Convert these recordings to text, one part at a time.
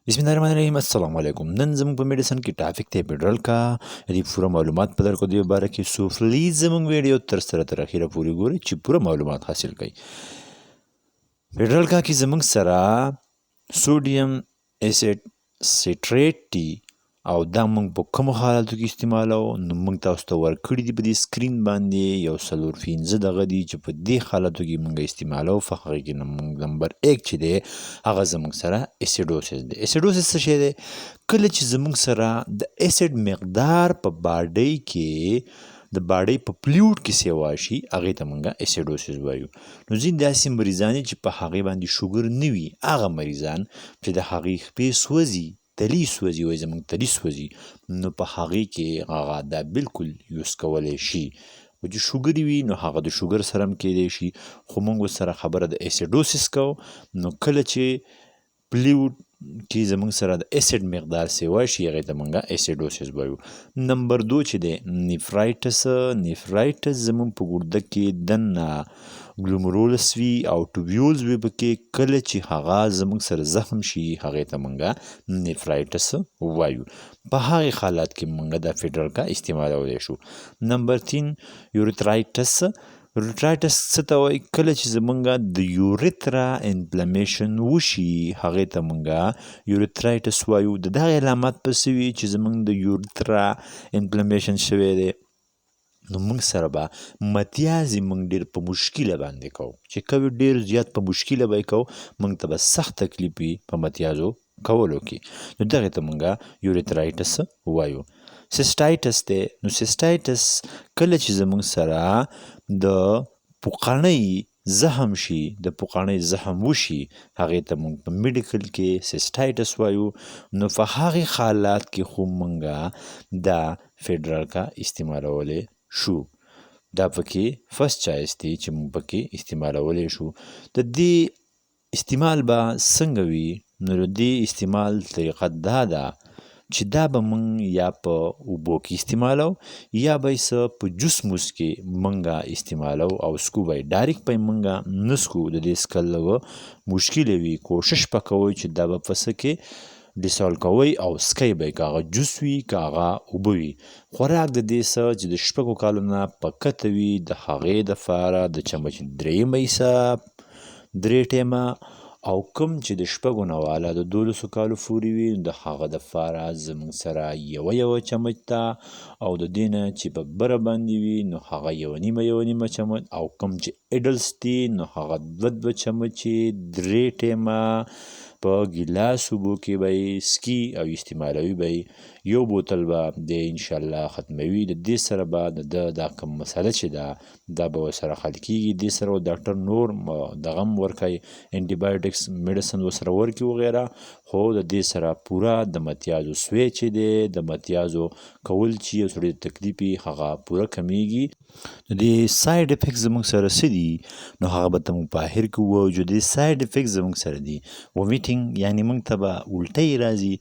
بسم الله الرحمن الرحیم السلام علیکم. نن زموږ په میډیسن کې ټاپک دی پیډرل کا. دې پوره معلومات په درکو دی باره کې سو پلیز زموږ ویډیو تر سره تر اخیره پورې ګورئ چې پوره معلومات حاصل کړئ. پیډرل کا کې زموږ سره سوډیم اسید سټریټ ټي او دا موږ په کومو حالاتو کې استعمالو. نو موږ تاسو ته ورکړي دي په دې سکرین باندې یو 4 دغه دي چې په دې حالاتو کې موږ استعمالو. په هغه کې نمبر 1 چې دی هغه زموږ سره اسیډوسس دی. اسیډوسس څه شی دی؟ کله چې زموږ سره د اسید مقدار په باډۍ کې د باډۍ په فلویډ کې سیوا شي هغې ته موږ اسیډوسس وایو. نو ځینې داسې مریضان چې په هغې باندې شوګر نه وي هغه مریضان چې د هغې خپې سوځي تلی سوځي وایي زموږ تلی سوځي نو په هغې کې هغه دا بالکل یوز کولی شي. و چې شوګر وي نو هغه د شوګر سره هم کیدی شي خو موږ ورسره خبره د اسیډوسس کوو. نو کله چې فلویډ کې زموږ سره د اسید مقدار سیوا شي هغې ته موږ اسیډوسس وایو. نمبر 2 چې دی نیفرایټس زموږ په ګرده کې دننه ګلومرولس وي او ټوبیولز وي پکې. کله چې هغه زموږ سره زخم شي هغې ته موږ نیفرایټس وایو. په هغې حالات کې موږ دا پیډرل کا استعمالولی شو. نمبر 3 یوریترایټس. یوریترایټس څه ته وایي؟ کله چې زموږ د یوریترا انفلمیشن وشي هغې ته موږ یوریترایټس وایو. د دغې علامات به څه وي چې زموږ د یوریترا انفلمیشن شوی دی نو موږ سره به متیازې موږ ډېر په مشکله باندې کوو چې کوي ډېر زیات په مشکله به یې کوو موږ ته به سخت تکلیف وي په متیازو کولو کې. نو دغې ته موږ یوریترایټس وایو. سیسټایټس دی. نو سیسټایټس کله چې زموږ سره د پوقڼۍ زخم شي د پوقڼۍ زخم وشي هغې ته موږ په میډیکل کې سیسټایټس وایو. نو په هغې حالات کې خو موږ دا پیډرل کا استعمالولی شو. دا پکې فرست چایس دی چې موږ پکې استعمالولی شو. د دې استعمال به څنګه وي؟ نو د دې استعمال طریقه دا ده چې دا به موږ یا په اوبو کې استعمالو یا به یې څه په جوس موس کې موږ استعمالو او سکو به یې ډایرکټ به یې موږ نه سکو. د دې څکل لږ مشکله وي. کوشش به کوئ چې دا به په څه کې ډیسالو کوئ او سکی به یې که هغه جوس وي که هغه اوبه وي. خوراک د دې څه چې د 6 کالو نه په کته وي د هغې دپاره د چمچ 3 حساب 3 ټیمه او کوم چې د 6 نه واله د 12 کالو پورې وي د هغه دپاره زموږ سره یوه چمچ ته او د دې نه چې په بره باندې وي نو هغه یوه نیمه چمچ او کوم چې ایډلس دي نو هغه 2 چمچې 3 ټیمه په ګیلاس اوبو کې به یې سکي او استعمالوي به یې. یو بوتل به د انشاءالله ختموي. د دې سره به د ده دا کوم مسله چې ده دا به ورسره حل کېږي. دې سره ډاکټر نور دغه هم ورکوي انټي بایوټکس میډیسن ورسره ورکړي وغیره. خو د دې سره پوره د متیازو سوی چې دی د متیازو کول چې یو سړي ته تکلیف وي هغه پوره کمیږي. نو د ساید افیکټ زموږ سره څه دي نو هغه به ته موږ په اخر کې ووایو. چې د ساید افیکټ زموږ سره دي ومیټینګ یعنې موږ ته به الټۍ راځي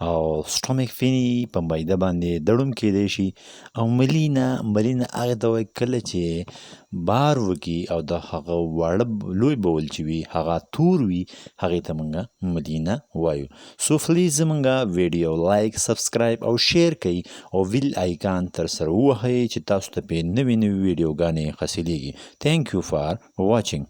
او سټومک پین په معده باندې دړم کیدی شي. او ملینه هغې ته وایي کله چې بار وکړي او د هغه واړه لوی بول چې وي هغه تور وي هغې ته موږ ملینه وایو. سو پلیز زموږ ویډیو لایک سبسکرایب او شیر کوئ او ویل آیکان تر سره ووهئ چې تاسو ته پې نوې ویډیوګانې حاصلیږي. تھینک یو فار واچینګ.